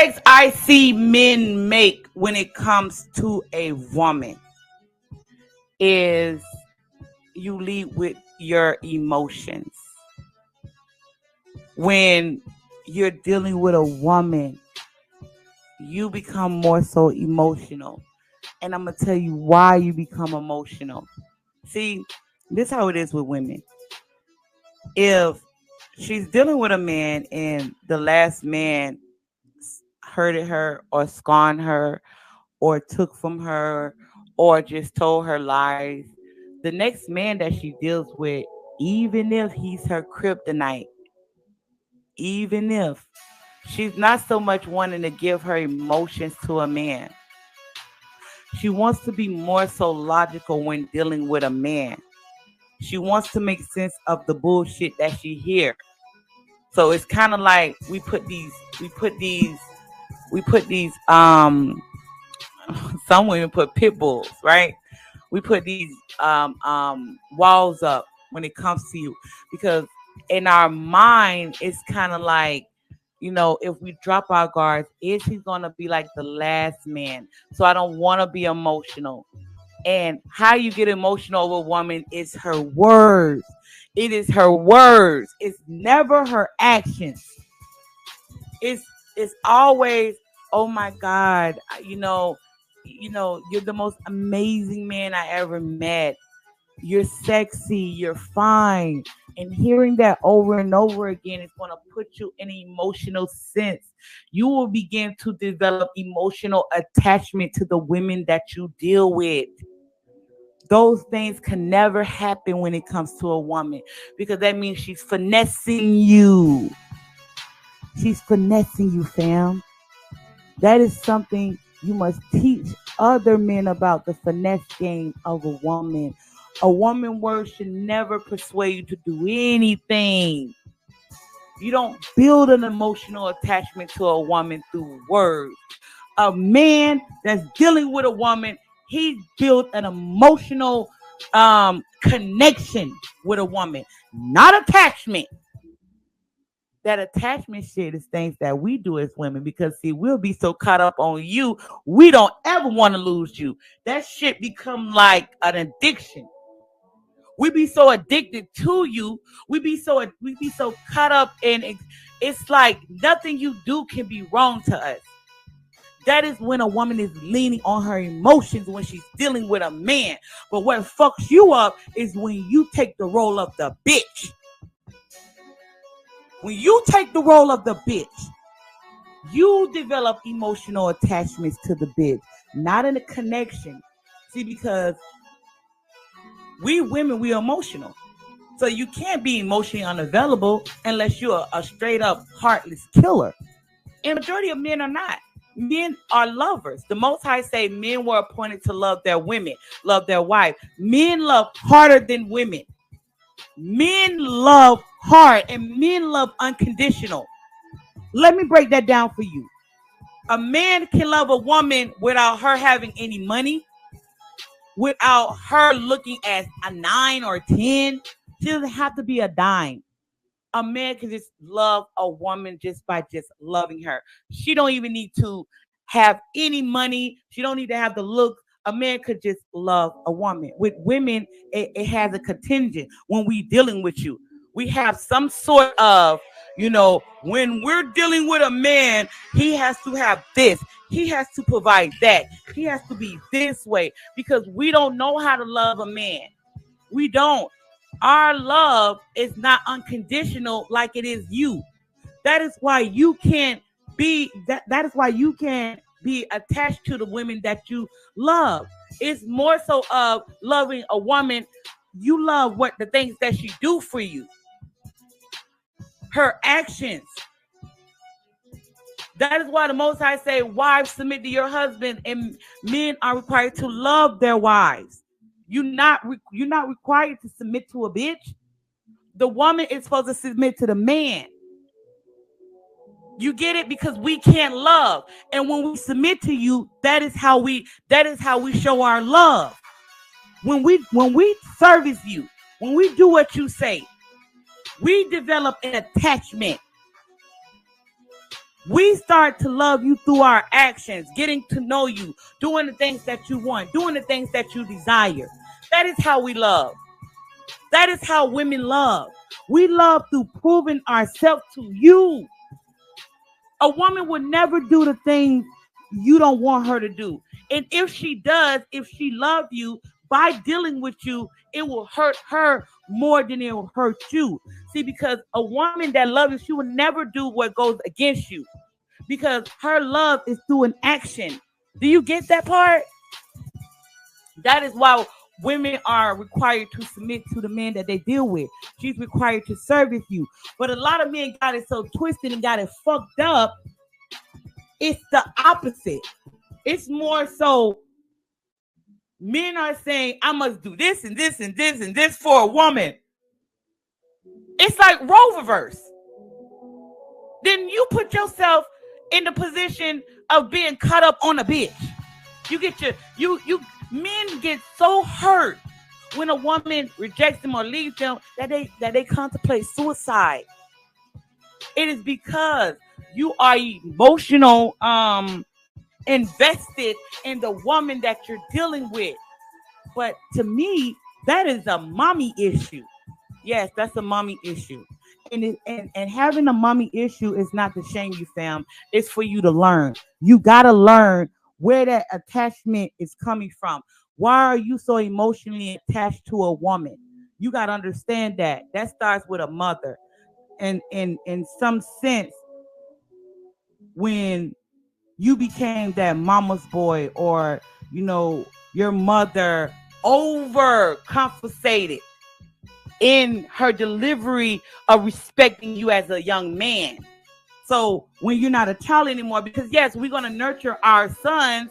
mistakes I see men make when it comes to a woman is you lead with your emotions. When you're dealing with a woman, you become more so emotional. And I'm going to tell you why you become emotional. See, this is how it is with women. If she's dealing with a man and the last man hurted her or scorned her or took from her or just told her lies, the next man that she deals with, even if he's her kryptonite, even if she's not so much wanting to give her emotions to a man, she wants to be more so logical when dealing with a man. She wants to make sense of the bullshit that she hears. So it's kind of like we put these some women put pit bulls, right? We put these walls up when it comes to you because in our mind it's kind of like, if we drop our guards, is he gonna be like the last man? So I don't want to be emotional. And how you get emotional over a woman is her words. It is her words. It's never her actions. It's always, oh my God, you're the most amazing man I ever met. You're sexy, you're fine. And hearing that over and over again is going to put you in an emotional sense. You will begin to develop emotional attachment to the women that you deal with. Those things can never happen when it comes to a woman because that means she's finessing you. She's finessing you, fam. That is something you must teach other men about, the finesse game of a woman. A woman word should never persuade you to do anything. You don't build an emotional attachment to a woman through words. A man that's dealing with a woman, he built an emotional connection with a woman, not attachment. That attachment shit is things that we do as women because see, we'll be so caught up on you, we don't ever want to lose you. That shit become like an addiction. We be so addicted to you. We be so caught up in it. It's like nothing you do can be wrong to us. That is when a woman is leaning on her emotions when she's dealing with a man. But what fucks you up is when you take the role of the bitch. When you take the role of the bitch, you develop emotional attachments to the bitch, not in a connection. See, because we women, we emotional. So you can't be emotionally unavailable unless you're a straight up heartless killer. And majority of men are not. Men are lovers. The Most High say men were appointed to love their women, love their wife. Men love harder than women. Men love hard and men love unconditional. Let me break that down for you. A man can love a woman without her having any money, without her looking as a 9 or 10. She doesn't have to be a dime. A man can just love a woman just by just loving her. She don't even need to have any money. She don't need to have the look. A man could just love a woman. With women, it has a contingent. When we dealing with you, we have some sort of, when we're dealing with a man, he has to have this. He has to provide that. He has to be this way because we don't know how to love a man. We don't. Our love is not unconditional like it is you. That is why you can't be that is why you can't be attached to the women that you love. It's more so of loving a woman. You love what the things that she do for you. Her actions. That is why the Most High say, wives, submit to your husband, and men are required to love their wives. You're not required to submit to a bitch. The woman is supposed to submit to the man. You get it? Because we can't love. And when we submit to you, that is how we show our love. When we service you, when we do what you say, we develop an attachment. We start to love you through our actions, getting to know you, doing the things that you want, doing the things that you desire. That is how we love. That is how women love. We love through proving ourselves to you. A woman would never do the things you don't want her to do. And if she does, if she loves you, by dealing with you, it will hurt her more than it will hurt you. See, because a woman that loves you, she will never do what goes against you. Because her love is through an action. Do you get that part? That is why women are required to submit to the men that they deal with. She's required to service you. But a lot of men got it so twisted and got it fucked up. It's the opposite. It's more so men are saying, I must do this and this and this and this for a woman. It's like role reverse. Then you put yourself in the position of being caught up on a bitch. You get men get so hurt when a woman rejects them or leaves them that they contemplate suicide. It is because you are emotional invested in the woman that you're dealing with. But to me, that is a mommy issue. Yes, that's a mommy issue. And having a mommy issue is not to shame you, fam. It's for you to learn. You got to learn where that attachment is coming from. Why are you so emotionally attached to a woman? You got to understand that. That starts with a mother. And in some sense, when you became that mama's boy, or, your mother overcompensated in her delivery of respecting you as a young man. So when you're not a child anymore, because yes, we're going to nurture our sons.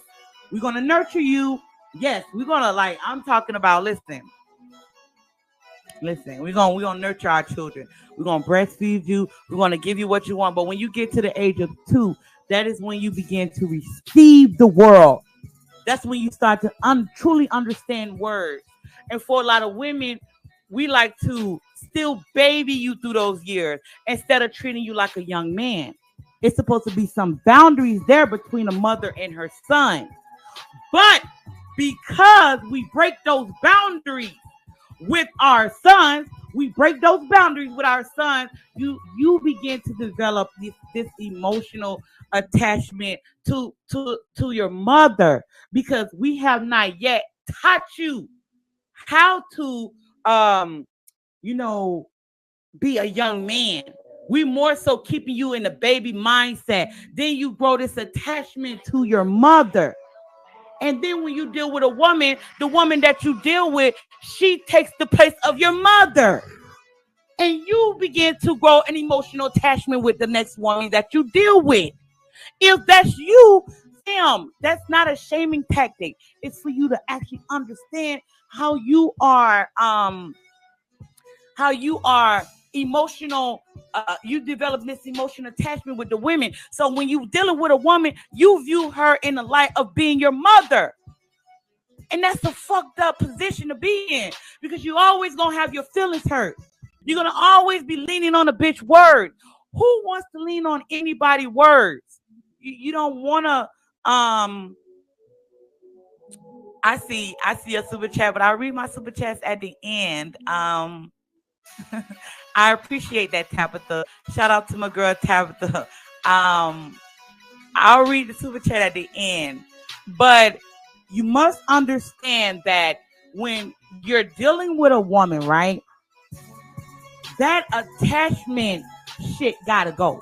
We're going to nurture you. Yes, we're going to I'm talking about, listen, we're going to nurture our children. We're going to breastfeed you. We're going to give you what you want. But when you get to the age of 2, that is when you begin to receive the world. That's when you start to truly understand words. And for a lot of women, we like to still baby you through those years instead of treating you like a young man. It's supposed to be some boundaries there between a mother and her son. But because we break those boundaries with our sons, you begin to develop this emotional attachment to your mother, because we have not yet taught you how to be a young man. We more so keeping you in the baby mindset. Then you grow this attachment to your mother. And then when you deal with a woman, the woman that you deal with, she takes the place of your mother. And you begin to grow an emotional attachment with the next woman that you deal with. If that's you, that's not a shaming tactic. It's for you to actually understand how you are emotional. You develop this emotional attachment with the women. So when you're dealing with a woman, you view her in the light of being your mother. And that's a fucked up position to be in, because you always gonna have your feelings hurt. You're gonna always be leaning on a bitch word. Who wants to lean on anybody's words? You don't wanna I see a super chat, but I'll read my super chats at the end. I appreciate that, Tabitha. Shout out to my girl Tabitha. I'll read the super chat at the end. But you must understand that when you're dealing with a woman, right? That attachment shit gotta go.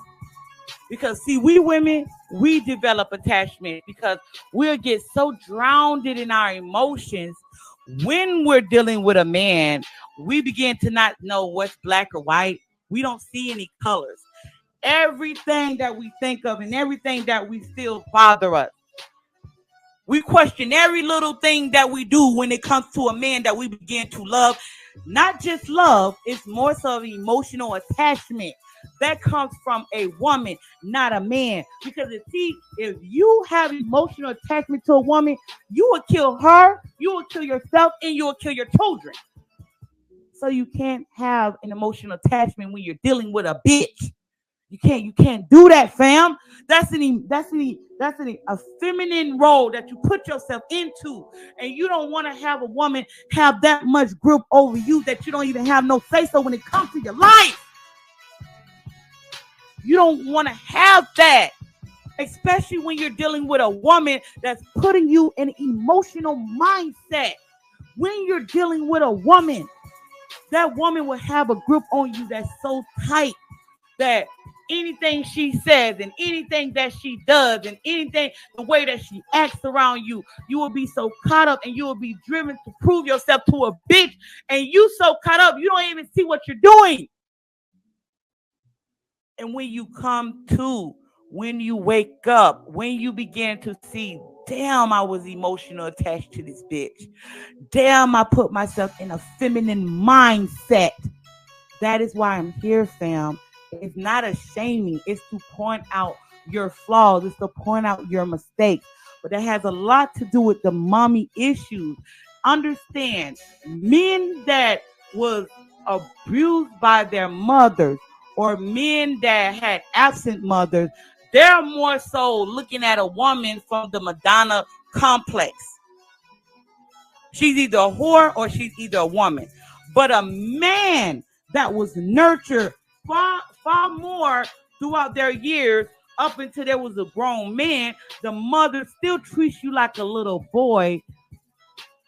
Because see, we women, we develop attachment because we'll get so drowned in our emotions. When we're dealing with a man, we begin to not know what's black or white. We don't see any colors. Everything that we think of and everything that we feel bother us. We question every little thing that we do when it comes to a man that we begin to love. Not just love, it's more so of emotional attachment. That comes from a woman, not a man. Because if you have emotional attachment to a woman, you will kill her, you will kill yourself, and you will kill your children. So you can't have an emotional attachment when you're dealing with a bitch. You can't do that, fam. That's a feminine role that you put yourself into, and you don't want to have a woman have that much grip over you that you don't even have no say so when it comes to your life. You don't want to have that, especially when you're dealing with a woman that's putting you in an emotional mindset. When you're dealing with a woman, that woman will have a grip on you that's so tight that anything she says and anything that she does and anything, the way that she acts around you, you will be so caught up and you will be driven to prove yourself to a bitch, and you so caught up you don't even see what you're doing. And when you come to, when you wake up, when you begin to see, damn, I was emotional attached to this bitch. Damn, I put myself in a feminine mindset. That is why I'm here, fam. It's not a shaming. It's to point out your flaws. It's to point out your mistakes. But that has a lot to do with the mommy issues. Understand, men that was abused by their mothers or men that had absent mothers, they're more so looking at a woman from the Madonna complex. She's either a whore or she's either a woman. But a man that was nurtured far more throughout their years, up until there was a grown man, the mother still treats you like a little boy.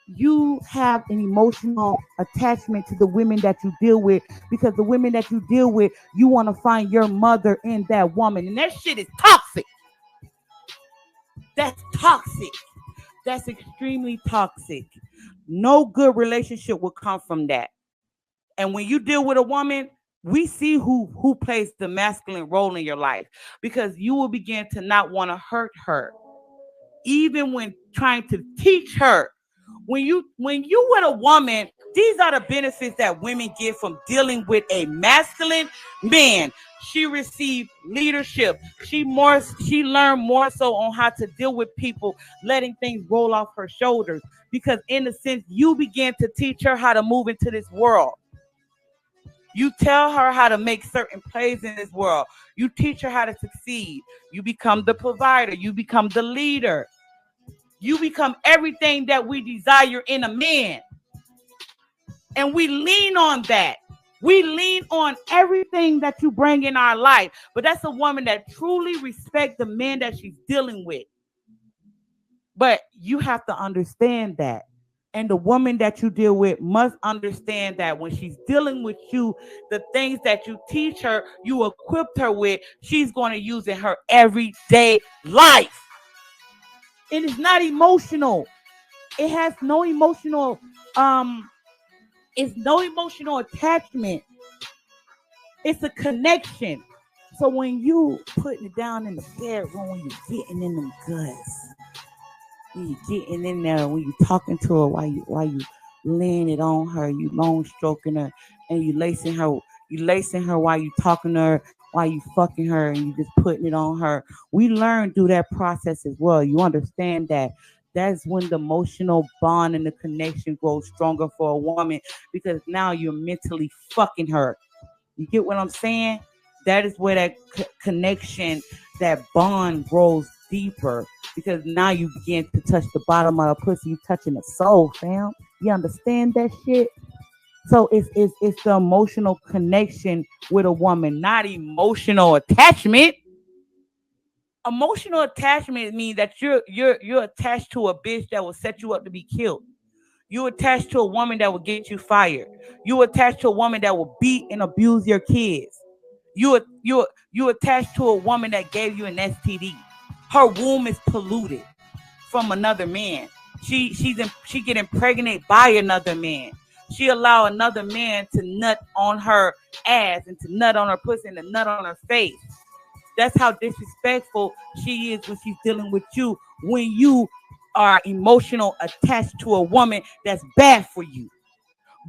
You have an emotional attachment to the women that you deal with, because the women that you deal with, you want to find your mother in that woman. And that shit is toxic. That's toxic. That's extremely toxic. No good relationship will come from that. And when you deal with a woman, we see who plays the masculine role in your life, because you will begin to not want to hurt her, even when trying to teach her. When you with a woman, these are the benefits that women get from dealing with a masculine man. She received leadership. She learned more so on how to deal with people, letting things roll off her shoulders. Because in a sense, you begin to teach her how to move into this world. You tell her how to make certain plays in this world. You teach her how to succeed. You become the provider. You become the leader. You become everything that we desire in a man. And we lean on that. We lean on everything that you bring in our life. But that's a woman that truly respects the man that she's dealing with. But you have to understand that. And the woman that you deal with must understand that when she's dealing with you, the things that you teach her, you equipped her with, she's going to use in her everyday life. It is not emotional. It has no emotional, it's no emotional attachment. It's a connection. So when you putting it down in the bedroom, when you're getting in them guts, when you're getting in there, when you're talking to her, while you laying it on her, you long stroking her, and you lacing her while you talking to her, while you fucking her, and you just putting it on her. We learn through that process as well. You understand that. That's when the emotional bond and the connection grows stronger for a woman, because now you're mentally fucking her. You get what I'm saying? That is where that connection, that bond grows deeper, because now you begin to touch the bottom of the pussy. You touching the soul, fam. You understand that shit? So it's the emotional connection with a woman, not emotional attachment. Emotional attachment means that you're attached to a bitch that will set you up to be killed. You attached to a woman that will get you fired. You attached to a woman that will beat and abuse your kids. You attached to a woman that gave you an STD. Her womb is polluted from another man. She get impregnated by another man. She allow another man to nut on her ass and to nut on her pussy and to nut on her face. That's how disrespectful she is when she's dealing with you, when you are emotional attached to a woman that's bad for you.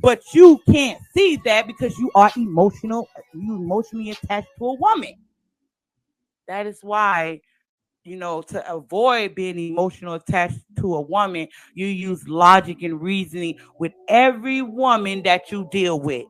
But you can't see that because you are emotionally attached to a woman. That is why, to avoid being emotional attached to a woman, you use logic and reasoning with every woman that you deal with.